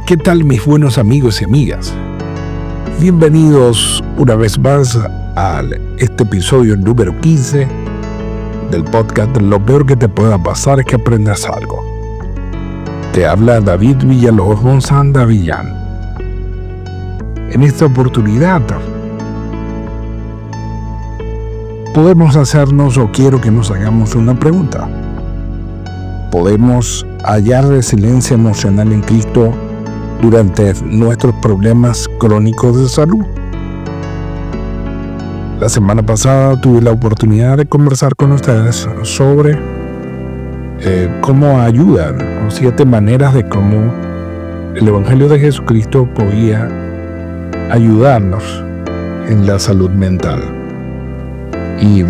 ¿Qué tal, mis buenos amigos y amigas? Bienvenidos una vez más a este episodio número 15 del podcast Lo peor que te pueda pasar es que aprendas algo. Te habla David Villalobos Gonzanda Villán. En esta oportunidad podemos hacernos, o quiero que nos hagamos una pregunta. ¿Podemos hallar resiliencia emocional en Cristo durante nuestros problemas crónicos de salud? La semana pasada tuve la oportunidad de conversar con ustedes sobre cómo ayudan, o 7 maneras de cómo el Evangelio de Jesucristo podía ayudarnos en la salud mental. Y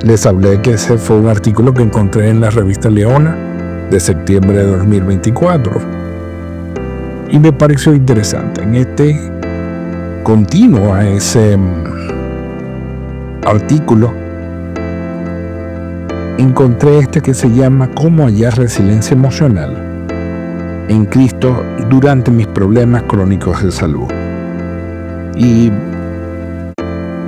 les hablé que ese fue un artículo que encontré en la revista Leona de septiembre de 2024. Y me pareció interesante. En este continuo a ese artículo, encontré este que se llama ¿Cómo hallar resiliencia emocional en Cristo durante mis problemas crónicos de salud? Y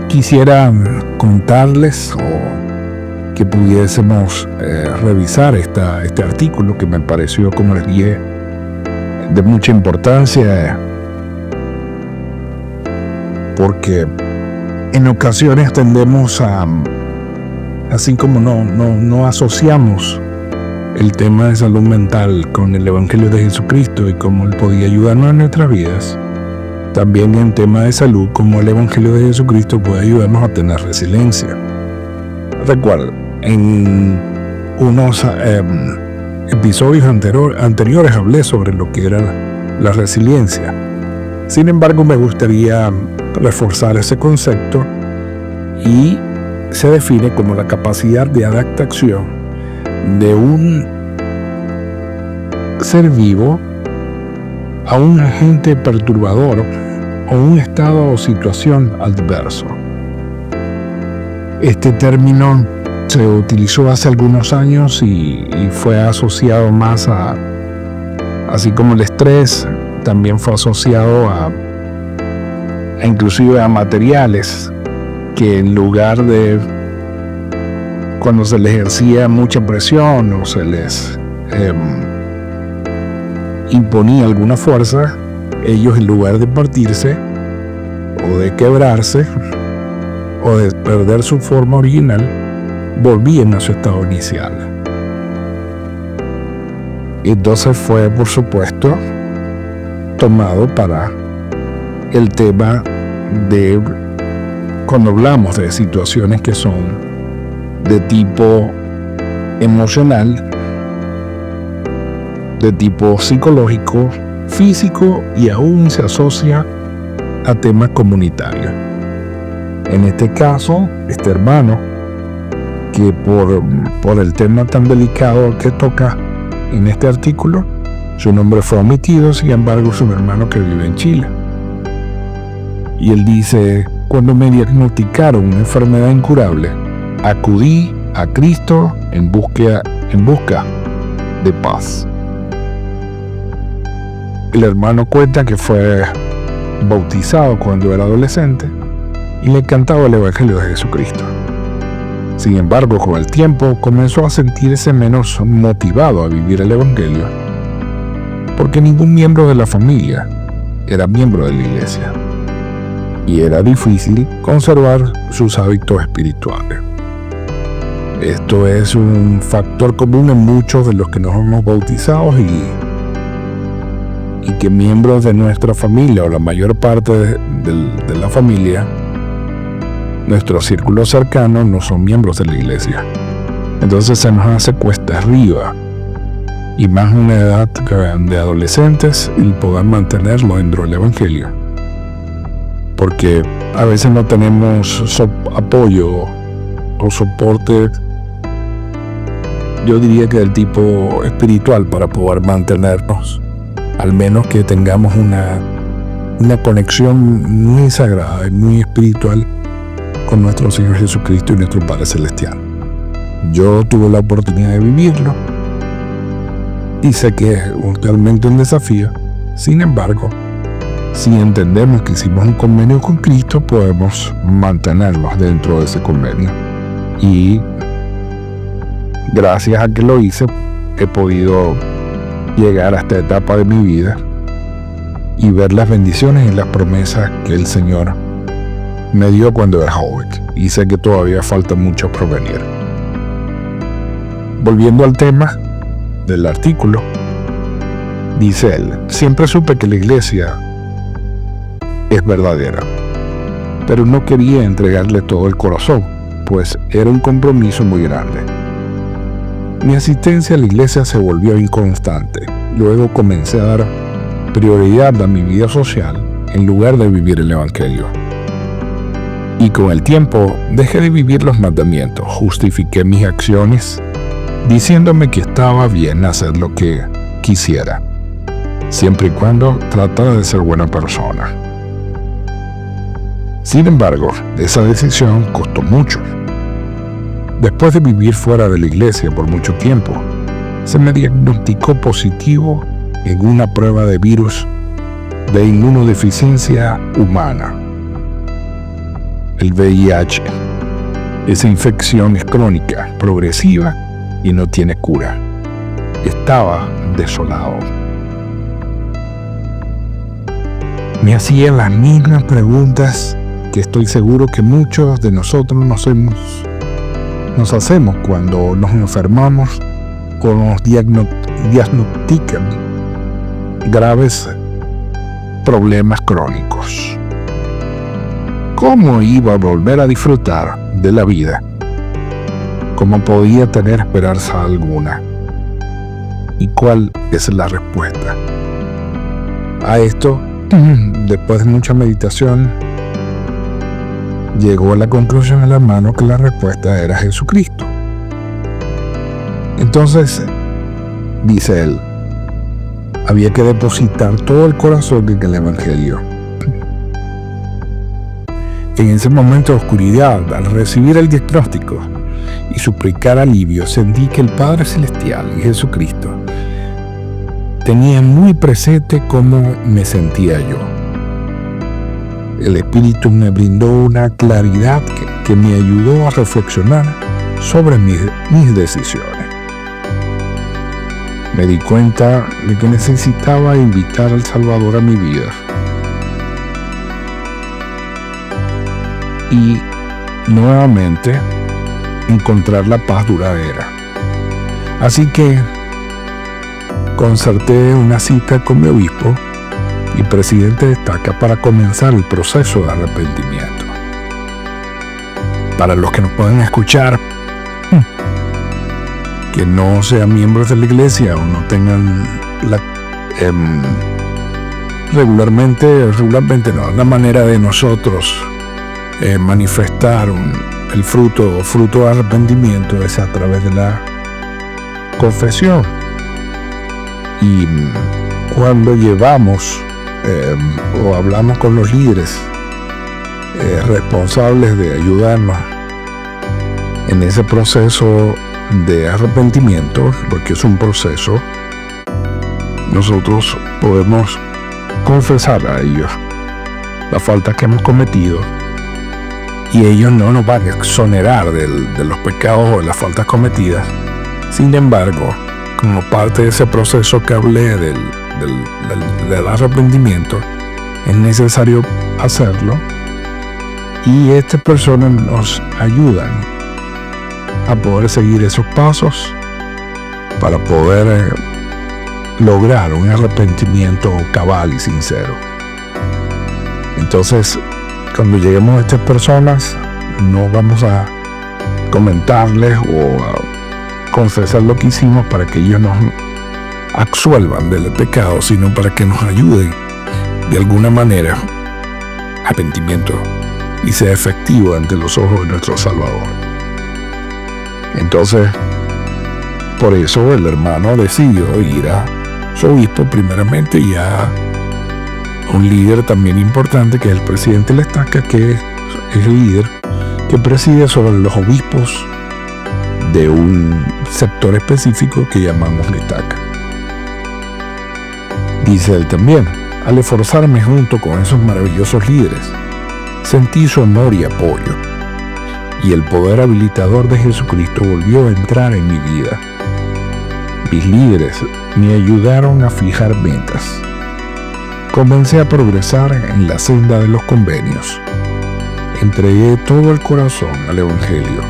quisiera contarles o que pudiésemos revisar este artículo que me pareció, como les dije, de mucha importancia, porque en ocasiones tendemos a, así como no asociamos el tema de salud mental con el Evangelio de Jesucristo y cómo Él podía ayudarnos en nuestras vidas, también en tema de salud, cómo el Evangelio de Jesucristo puede ayudarnos a tener resiliencia. Recuerda, en unos episodios anteriores hablé sobre lo que era la resiliencia. Sin embargo, me gustaría reforzar ese concepto, y se define como la capacidad de adaptación de un ser vivo a un agente perturbador o un estado o situación adverso. Este término se utilizó hace algunos años y fue asociado más a, así como el estrés, también fue asociado a inclusive a materiales que, en lugar de cuando se les ejercía mucha presión o se les imponía alguna fuerza, ellos, en lugar de partirse o de quebrarse o de perder su forma original, volvían a su estado inicial. Entonces fue, por supuesto, tomado para el tema de cuando hablamos de situaciones que son de tipo emocional, de tipo psicológico, físico, y aún se asocia a temas comunitarios. En este caso, este hermano, que por el tema tan delicado que toca en este artículo, su nombre fue omitido, sin embargo, es un hermano que vive en Chile. Y él dice: cuando me diagnosticaron una enfermedad incurable, acudí a Cristo en busca de paz. El hermano cuenta que fue bautizado cuando era adolescente y le encantaba el Evangelio de Jesucristo. Sin embargo, con el tiempo comenzó a sentirse menos motivado a vivir el Evangelio, porque ningún miembro de la familia era miembro de la iglesia, y era difícil conservar sus hábitos espirituales. Esto es un factor común en muchos de los que nos hemos bautizado y que miembros de nuestra familia, o la mayor parte de la familia, nuestro círculo cercano, no son miembros de la iglesia. Entonces se nos hace cuesta arriba, y más en una edad de adolescentes, el poder mantenerlo dentro del Evangelio, porque a veces no tenemos apoyo o soporte, yo diría que del tipo espiritual, para poder mantenernos, al menos que tengamos una conexión muy sagrada y muy espiritual con nuestro Señor Jesucristo y nuestro Padre Celestial. Yo tuve la oportunidad de vivirlo, y sé que es realmente un desafío. Sin embargo, si entendemos que hicimos un convenio con Cristo, podemos mantenernos dentro de ese convenio. Y gracias a que lo hice, he podido llegar a esta etapa de mi vida y ver las bendiciones y las promesas que el Señor me dio cuando era joven. Y sé que todavía falta mucho por venir. Volviendo al tema del artículo, dice él: siempre supe que la iglesia es verdadera, pero no quería entregarle todo el corazón, pues era un compromiso muy grande. Mi asistencia a la iglesia se volvió inconstante. Luego comencé a dar prioridad a mi vida social en lugar de vivir el Evangelio. Y con el tiempo dejé de vivir los mandamientos. Justifiqué mis acciones diciéndome que estaba bien hacer lo que quisiera, siempre y cuando tratara de ser buena persona. Sin embargo, esa decisión costó mucho. Después de vivir fuera de la iglesia por mucho tiempo, se me diagnosticó positivo en una prueba de virus de inmunodeficiencia humana, el VIH. Esa infección es crónica, progresiva y no tiene cura. Estaba desolado. Me hacía las mismas preguntas que estoy seguro que muchos de nosotros nos hacemos cuando nos enfermamos o nos diagnostican graves problemas crónicos. ¿Cómo iba a volver a disfrutar de la vida? ¿Cómo podía tener esperanza alguna? ¿Y cuál es la respuesta? A esto, después de mucha meditación, llegó a la conclusión el hermano que la respuesta era Jesucristo. Entonces, dice él, había que depositar todo el corazón en el Evangelio. En ese momento de oscuridad, al recibir el diagnóstico y suplicar alivio, sentí que el Padre Celestial y Jesucristo tenían muy presente cómo me sentía yo. El Espíritu me brindó una claridad que me ayudó a reflexionar sobre mis decisiones. Me di cuenta de que necesitaba invitar al Salvador a mi vida y nuevamente encontrar la paz duradera. Así que concerté una cita con mi obispo y presidente de estaca para comenzar el proceso de arrepentimiento. Para los que nos pueden escuchar, que no sean miembros de la iglesia o no tengan regularmente no, la manera de nosotros manifestar el fruto de arrepentimiento es a través de la confesión. Y cuando llevamos o hablamos con los líderes responsables de ayudarnos en ese proceso de arrepentimiento, porque es un proceso, nosotros podemos confesar a ellos la falta que hemos cometido y ellos no nos van a exonerar de los pecados o de las faltas cometidas. Sin embargo, como parte de ese proceso que hablé del arrepentimiento, es necesario hacerlo y estas personas nos ayudan a poder seguir esos pasos para poder lograr un arrepentimiento cabal y sincero. Entonces, cuando lleguemos a estas personas, no vamos a comentarles o a confesar lo que hicimos para que ellos nos absuelvan del pecado, sino para que nos ayuden de alguna manera arrepentimiento y sea efectivo ante los ojos de nuestro Salvador. Entonces, por eso el hermano decidió ir a su obispo primeramente y a un líder también importante que es el presidente de la estaca, que es el líder que preside sobre los obispos de un sector específico que llamamos la estaca. Dice él también, al esforzarme junto con esos maravillosos líderes, sentí su amor y apoyo, y el poder habilitador de Jesucristo volvió a entrar en mi vida. Mis líderes me ayudaron a fijar metas. Comencé a progresar en la senda de los convenios. Entregué todo el corazón al Evangelio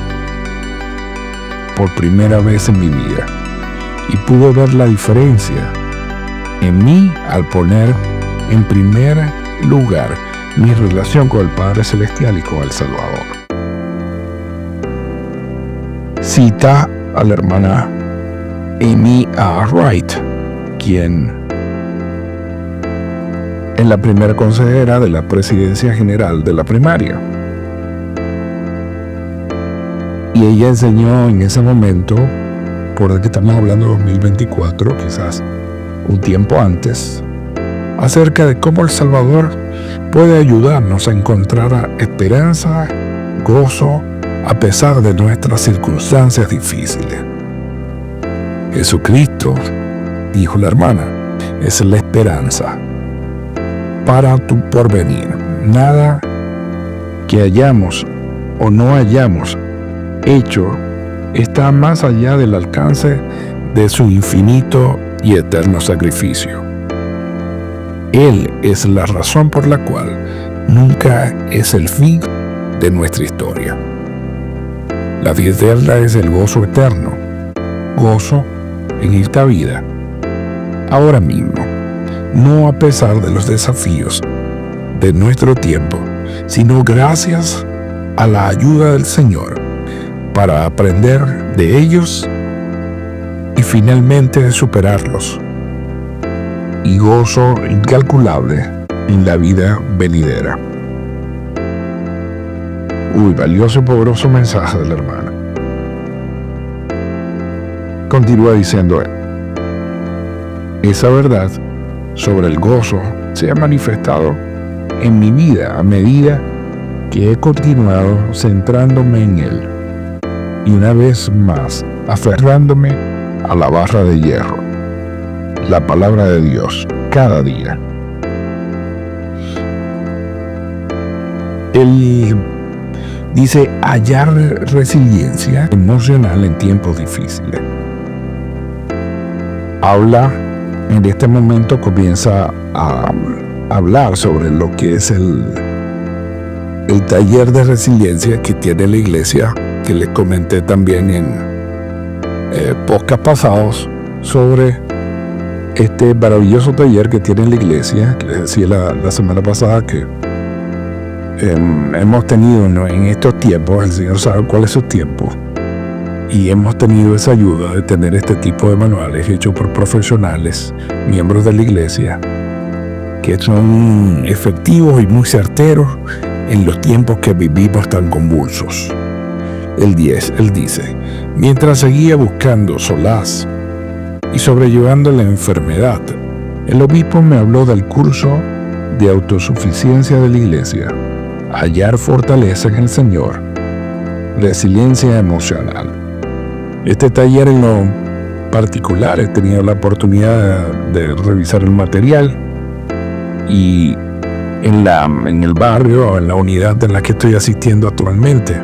por primera vez en mi vida y pude ver la diferencia en mí al poner en primer lugar mi relación con el Padre Celestial y con el Salvador. Cita a la hermana Amy A. Wright, quien es la primera consejera de la Presidencia General de la Primaria. Y ella enseñó en ese momento, por el que estamos hablando de 2024, quizás un tiempo antes, acerca de cómo El Salvador puede ayudarnos a encontrar esperanza, gozo, a pesar de nuestras circunstancias difíciles. Jesucristo, dijo la hermana, es la esperanza para tu porvenir. Nada que hayamos o no hayamos hecho está más allá del alcance de su infinito y eterno sacrificio. Él es la razón por la cual nunca es el fin de nuestra historia. La vida eterna es el gozo eterno, gozo en esta vida, ahora mismo, no a pesar de los desafíos de nuestro tiempo, sino gracias a la ayuda del Señor para aprender de ellos y finalmente superarlos, y gozo incalculable en la vida venidera. Valioso y poderoso mensaje de la hermana. Continúa diciendo él, esa verdad sobre el gozo se ha manifestado en mi vida a medida que he continuado centrándome en él y una vez más aferrándome a la barra de hierro, la palabra de Dios, cada día. Él dice hallar resiliencia emocional en tiempos difíciles. Habla, en este momento comienza a hablar sobre lo que es el taller de resiliencia que tiene la iglesia, que les comenté también en podcasts pasados sobre este maravilloso taller que tiene la iglesia, que les decía la semana pasada que hemos tenido en estos tiempos, el Señor sabe cuál es su tiempo, y hemos tenido esa ayuda de tener este tipo de manuales hechos por profesionales, miembros de la iglesia, que son efectivos y muy certeros en los tiempos que vivimos tan convulsos. El 10, él dice, mientras seguía buscando solaz y sobrellevando la enfermedad, el obispo me habló del curso de autosuficiencia de la iglesia, hallar fortaleza en el Señor, resiliencia emocional. Este taller en lo particular he tenido la oportunidad de revisar el material y en el barrio o en la unidad en la que estoy asistiendo actualmente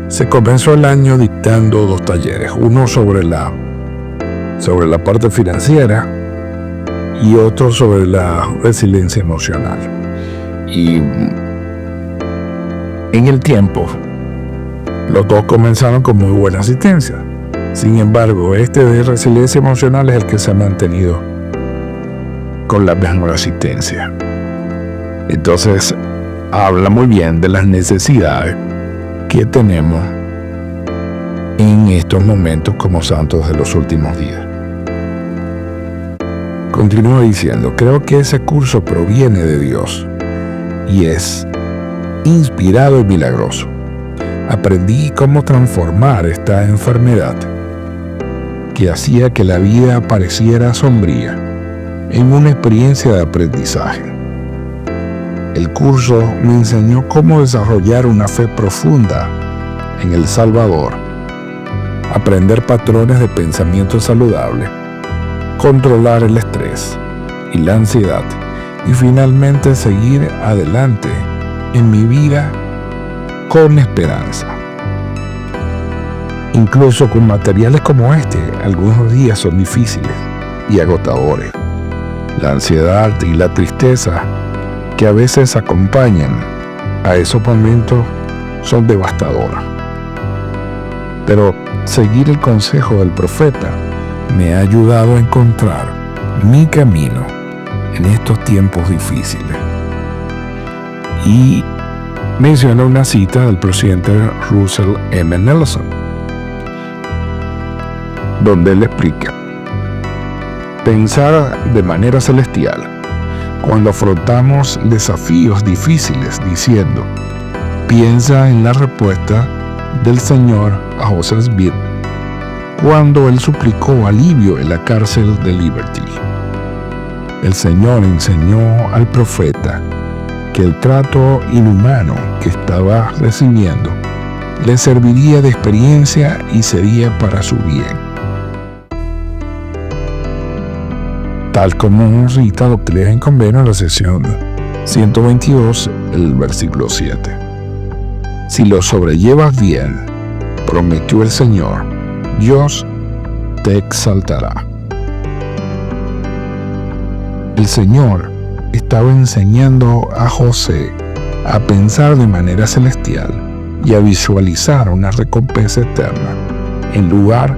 se comenzó el año dictando 2 talleres, uno sobre la parte financiera y otro sobre la resiliencia emocional. Y en el tiempo los 2 comenzaron con muy buena asistencia. Sin embargo, este de resiliencia emocional es el que se ha mantenido con la mejor asistencia. Entonces, habla muy bien de las necesidades que tenemos en estos momentos como santos de los últimos días. Continúa diciendo, creo que ese curso proviene de Dios y es inspirado y milagroso. Aprendí cómo transformar esta enfermedad que hacía que la vida pareciera sombría en una experiencia de aprendizaje. El curso me enseñó cómo desarrollar una fe profunda en el Salvador, aprender patrones de pensamiento saludable, controlar el estrés, y la ansiedad, y finalmente seguir adelante en mi vida con esperanza. Incluso con materiales como este, algunos días son difíciles y agotadores. La ansiedad y la tristeza que a veces acompañan a esos momentos son devastadoras. Pero seguir el consejo del profeta me ha ayudado a encontrar mi camino en estos tiempos difíciles. Y menciona una cita del presidente Russell M. Nelson, donde él explica: pensar de manera celestial cuando afrontamos desafíos difíciles, diciendo: piensa en la respuesta del Señor a José Smith cuando él suplicó alivio en la cárcel de Liberty. El Señor enseñó al profeta que el trato inhumano que estaba recibiendo le serviría de experiencia y sería para su bien. Tal como Rita Doctrina en Convenio en la sesión 122, el versículo 7. Si lo sobrellevas bien, prometió el Señor, Dios te exaltará. El Señor estaba enseñando a José a pensar de manera celestial y a visualizar una recompensa eterna, en lugar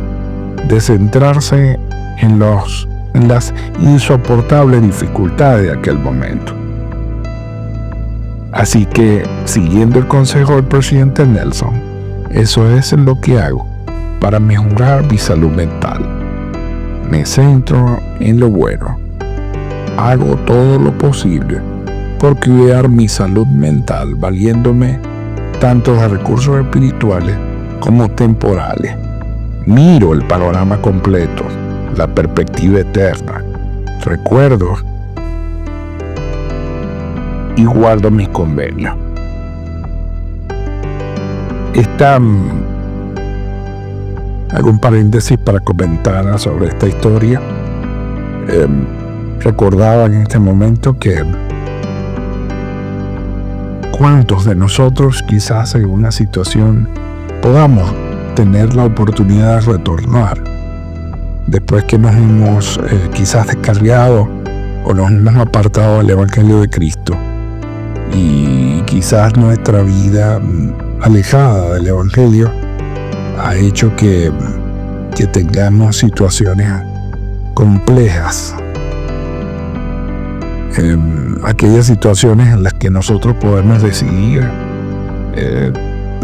de centrarse en las insoportables dificultades de aquel momento. Así que, siguiendo el consejo del presidente Nelson, eso es lo que hago para mejorar mi salud mental. Me centro en lo bueno. Hago todo lo posible por cuidar mi salud mental, valiéndome tanto de recursos espirituales como temporales. Miro el panorama completo, la perspectiva eterna. Recuerdo y guardo mis convenios. Hago un paréntesis para comentar sobre esta historia. Recordaba en este momento que cuántos de nosotros quizás en una situación podamos tener la oportunidad de retornar después que nos hemos quizás descarriado o nos hemos apartado del Evangelio de Cristo, y quizás nuestra vida alejada del Evangelio ha hecho que tengamos situaciones complejas, aquellas situaciones en las que nosotros podemos decidir,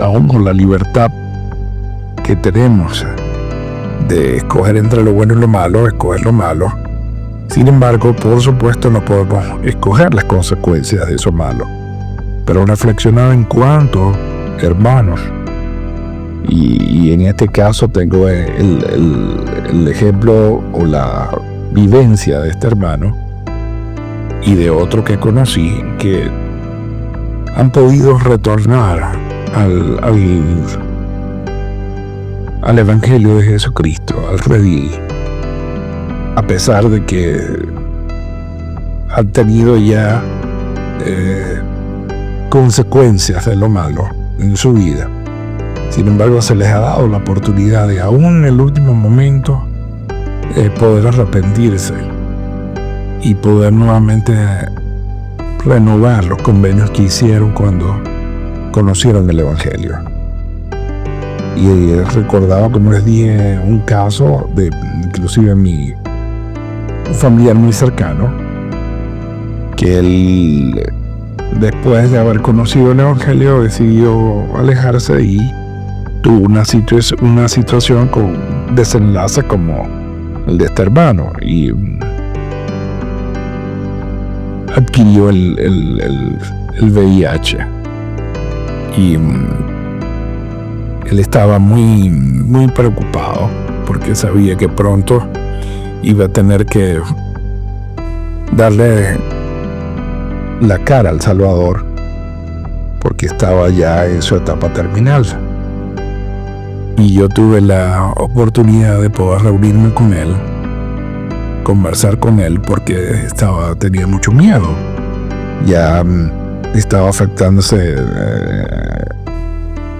aún con la libertad que tenemos de escoger entre lo bueno y lo malo, escoger lo malo. Sin embargo, por supuesto, no podemos escoger las consecuencias de eso malo. Pero reflexionar en cuanto, hermanos, y en este caso tengo el ejemplo o la vivencia de este hermano y de otro que conocí, que han podido retornar al Evangelio de Jesucristo, al redil, a pesar de que han tenido ya consecuencias de lo malo en su vida. Sin embargo, se les ha dado la oportunidad de, aún en el último momento, poder arrepentirse y poder nuevamente renovar los convenios que hicieron cuando conocieron el Evangelio. Y recordaba, como les dije, un caso de inclusive un familiar muy cercano, que él, después de haber conocido el Evangelio, decidió alejarse y tuvo una situación con desenlace como el de este hermano, y adquirió el VIH. Y él estaba muy, muy preocupado porque sabía que pronto iba a tener que darle la cara al Salvador, porque estaba ya en su etapa terminal. Y yo tuve la oportunidad de poder reunirme con él, conversar con él porque tenía mucho miedo. Ya estaba afectándose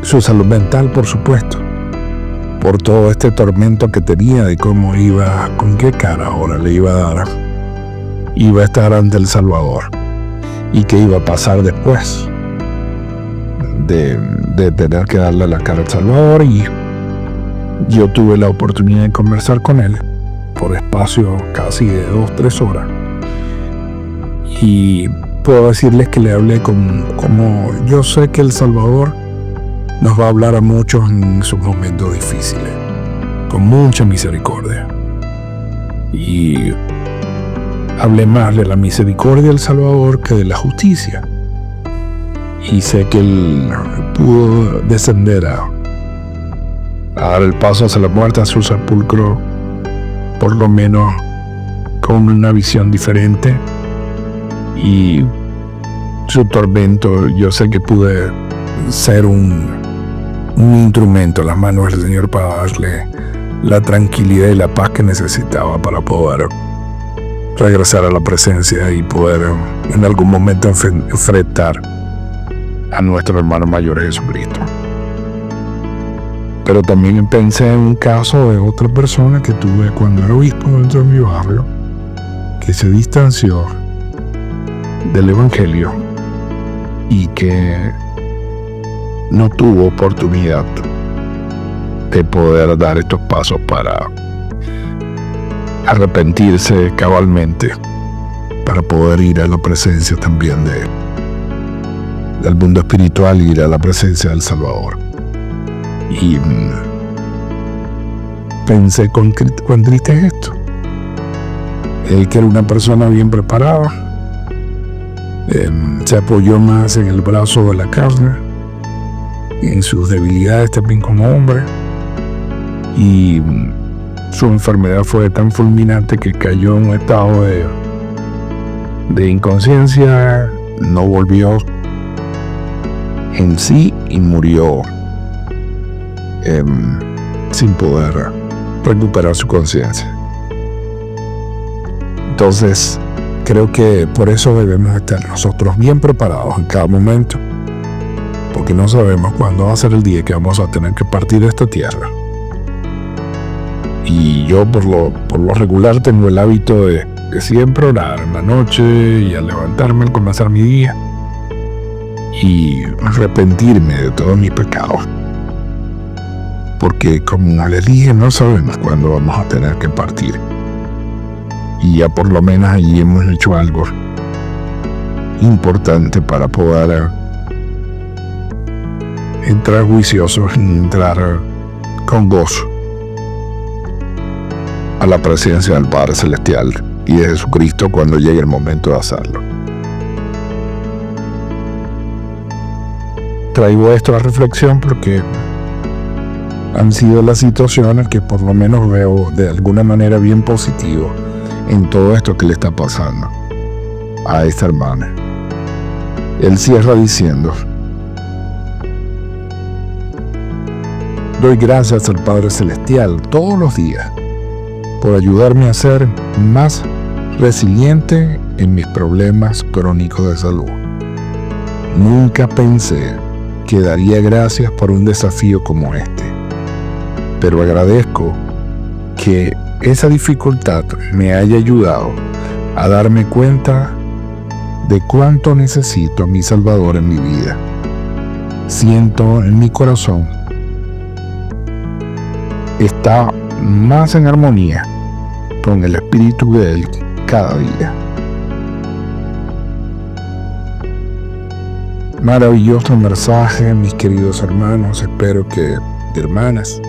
su salud mental, por supuesto, por todo este tormento que tenía de cómo con qué cara ahora le iba a dar. Iba a estar ante el Salvador. ¿Y qué iba a pasar después de tener que darle la cara al Salvador? Y yo tuve la oportunidad de conversar con él por espacio casi de 2-3 horas. Y puedo decirles que le hablé como yo sé que el Salvador nos va a hablar a muchos en sus momentos difíciles, con mucha misericordia. Y hablé más de la misericordia del Salvador que de la justicia. Y sé que él pudo descender a dar el paso hacia la muerte, a su sepulcro, por lo menos con una visión diferente. Y su tormento, yo sé que pude ser un instrumento en las manos del Señor para darle la tranquilidad y la paz que necesitaba para poder regresar a la presencia y poder en algún momento enfrentar a nuestro hermano mayor Jesucristo. Pero también pensé en un caso de otra persona que tuve cuando era obispo dentro de mi barrio, que se distanció del Evangelio y que no tuvo oportunidad de poder dar estos pasos para arrepentirse cabalmente, para poder ir a la presencia también del mundo espiritual y ir a la presencia del Salvador. Y pensé cuán triste es esto. Él, que era una persona bien preparada, se apoyó más en el brazo de la carne, en sus debilidades también como hombre, y su enfermedad fue tan fulminante que cayó en un estado de inconsciencia, no volvió en sí y murió sin poder recuperar su conciencia. Entonces, creo que por eso debemos estar nosotros bien preparados en cada momento, porque no sabemos cuándo va a ser el día que vamos a tener que partir de esta tierra. Y yo por lo regular tengo el hábito de siempre orar en la noche y al levantarme, al comenzar mi día, y arrepentirme de todos mis pecados. Porque, como les dije, no sabemos cuándo vamos a tener que partir. Y ya por lo menos allí hemos hecho algo importante para poder entrar juiciosos y entrar con gozo a la presencia del Padre Celestial y de Jesucristo cuando llegue el momento de hacerlo. Traigo esto a la reflexión porque han sido las situaciones que por lo menos veo de alguna manera bien positivo en todo esto que le está pasando a esta hermana. Él cierra diciendo: doy gracias al Padre Celestial todos los días por ayudarme a ser más resiliente en mis problemas crónicos de salud. Nunca pensé que daría gracias por un desafío como este, pero agradezco que esa dificultad me haya ayudado a darme cuenta de cuánto necesito a mi Salvador en mi vida. Siento en mi corazón está más en armonía con el espíritu de Él cada día. Maravilloso mensaje, mis queridos hermanos, hermanas.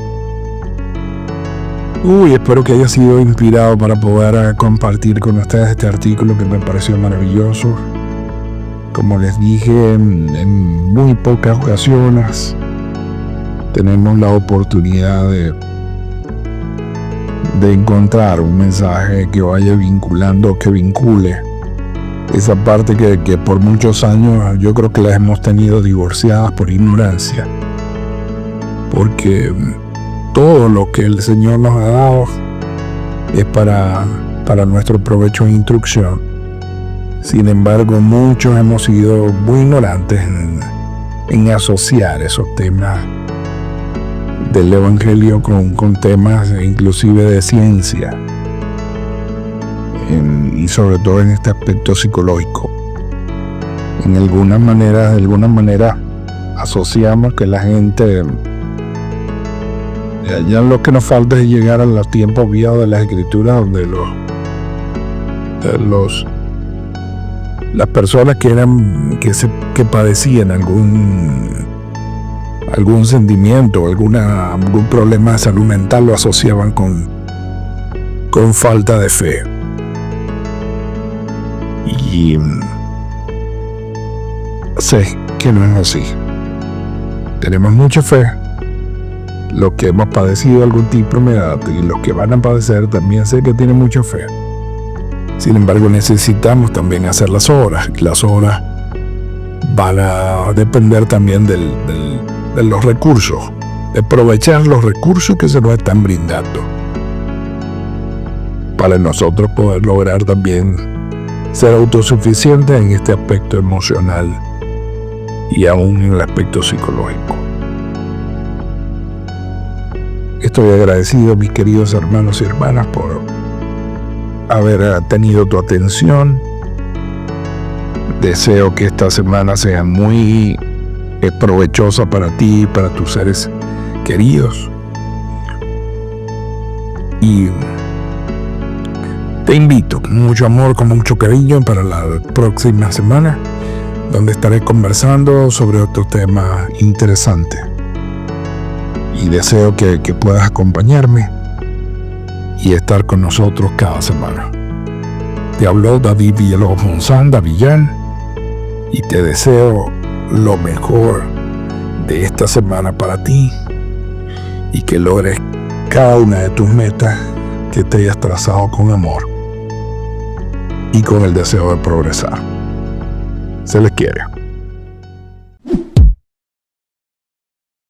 Espero que haya sido inspirado para poder compartir con ustedes este artículo que me pareció maravilloso. Como les dije, en muy pocas ocasiones tenemos la oportunidad de encontrar un mensaje que vaya vinculando, que vincule esa parte que por muchos años yo creo que las hemos tenido divorciadas por ignorancia, porque todo lo que el Señor nos ha dado es para para nuestro provecho e instrucción. Sin embargo, muchos hemos sido muy ignorantes en asociar esos temas del Evangelio con temas inclusive de ciencia, y sobre todo en este aspecto psicológico. De alguna manera asociamos que la gente, ya lo que nos falta es llegar a los tiempos viejos de las Escrituras, donde las personas que padecían algún sentimiento, algún problema de salud mental, lo asociaban con falta de fe. Y sé que no es así. Tenemos mucha fe. Los que hemos padecido algún tipo de enfermedad y los que van a padecer también sé que tienen mucha fe. Sin embargo, necesitamos también hacer las obras. Y las obras van a depender también de los recursos, de aprovechar los recursos que se nos están brindando, para nosotros poder lograr también ser autosuficientes en este aspecto emocional y aún en el aspecto psicológico. Estoy agradecido, mis queridos hermanos y hermanas, por haber tenido tu atención. Deseo que esta semana sea muy provechosa para ti y para tus seres queridos. Y te invito con mucho amor, con mucho cariño, para la próxima semana, donde estaré conversando sobre otro tema interesante. Y deseo que puedas acompañarme y estar con nosotros cada semana. Te habló David Villalobos Monzán, Davillán, y te deseo lo mejor de esta semana para ti y que logres cada una de tus metas que te hayas trazado con amor y con el deseo de progresar. Se les quiere.